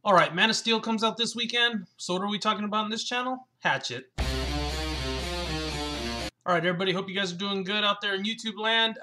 Alright, Man of Steel comes out this weekend. So what are we talking about in this channel? Hatchet. Alright, everybody, hope you guys are doing good out there in YouTube land.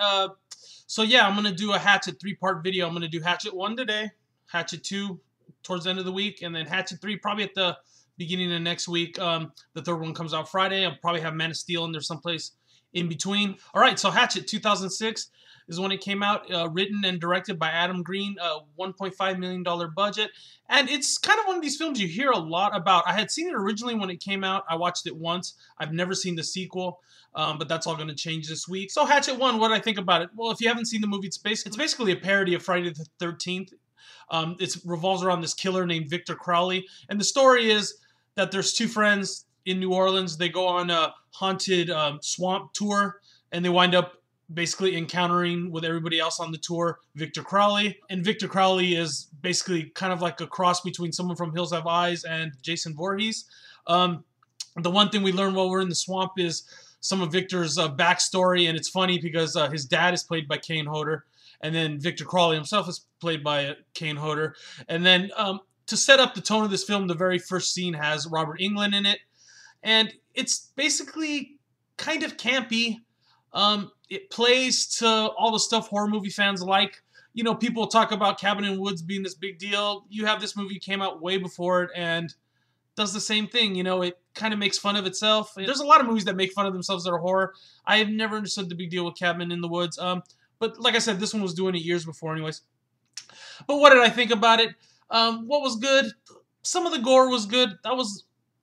So yeah, I'm going to do a Hatchet 3-part video. I'm going to do Hatchet 1 today, Hatchet 2 towards the end of the week, and then Hatchet 3 probably at the beginning of next week. The third one comes out Friday. I'll probably have Man of Steel in there someplace in between. Alright, so Hatchet 2006 is when it came out, written and directed by Adam Green, $1.5 million budget. And it's kind of one of these films you hear a lot about. I had seen it originally when it came out. I watched it once. I've never seen the sequel, but that's all going to change this week. So Hatchet 1, what did I think about it? Well, if you haven't seen the movie, it's basically a parody of Friday the 13th. It revolves around this killer named Victor Crowley. And the story is that there's two friends in New Orleans. They go on a haunted swamp tour, and they wind up basically encountering with everybody else on the tour Victor Crowley. And Victor Crowley is basically kind of like a cross between someone from Hills Have Eyes and Jason Voorhees. The one thing we learn while we're in the swamp is some of Victor's backstory, and it's funny because his dad is played by Kane Hodder, and then Victor Crowley himself is played by Kane Hodder. And then to set up the tone of this film, the very first scene has Robert Englund in it, and it's basically kind of campy. It plays to all the stuff horror movie fans like. You know, people talk about Cabin in the Woods being this big deal. You have this movie came out way before it and does the same thing. You know, it kind of makes fun of itself. There's a lot of movies that make fun of themselves that are horror. I have never understood the big deal with Cabin in the Woods. But like I said, this one was doing it years before anyways. But what did I think about it? What was good? Some of the gore was good. That was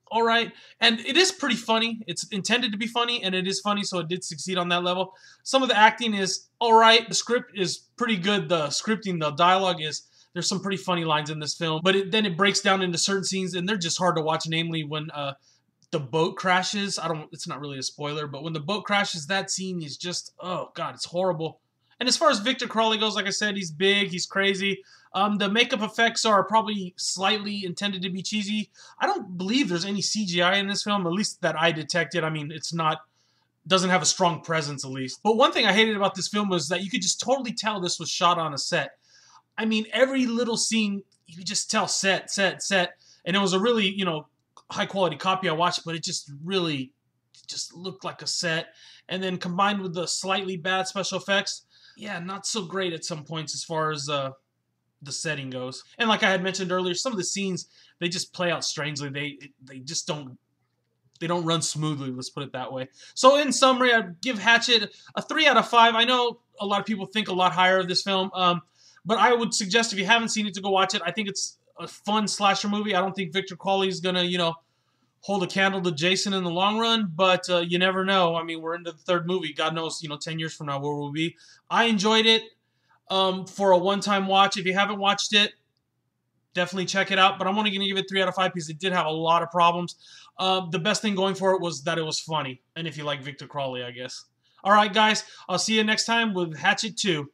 alright. And it is pretty funny. It's intended to be funny, and it is funny, so it did succeed on that level. Some of the acting is alright. The script is pretty good. The scripting, the dialogue is, there's some pretty funny lines in this film. But then it breaks down into certain scenes, and they're just hard to watch, namely when the boat crashes. It's not really a spoiler, but when the boat crashes, that scene is just, oh god, it's horrible. And as far as Victor Crowley goes, like I said, he's big, he's crazy. The makeup effects are probably slightly intended to be cheesy. I don't believe there's any CGI in this film, at least that I detected. I mean, doesn't have a strong presence, at least. But one thing I hated about this film was that you could just totally tell this was shot on a set. I mean, every little scene, you could just tell set. And it was a really, you know, high-quality copy I watched, but it just really just looked like a set. And then combined with the slightly bad special effects, yeah, not so great at some points as far as the setting goes. And like I had mentioned earlier, some of the scenes, they just play out strangely. They just don't run smoothly, let's put it that way. So in summary, I'd give Hatchet a 3 out of 5. I know a lot of people think a lot higher of this film, but I would suggest if you haven't seen it to go watch it. I think it's a fun slasher movie. I don't think Victor Crowley is going to, you know, hold a candle to Jason in the long run, but you never know. I mean, we're into the third movie. God knows, you know, 10 years from now where we'll be. I enjoyed it for a one-time watch. If you haven't watched it, definitely check it out. But I'm only going to give it 3 out of 5 because it did have a lot of problems. The best thing going for it was that it was funny. And if you like Victor Crowley, I guess. All right, guys. I'll see you next time with Hatchet 2.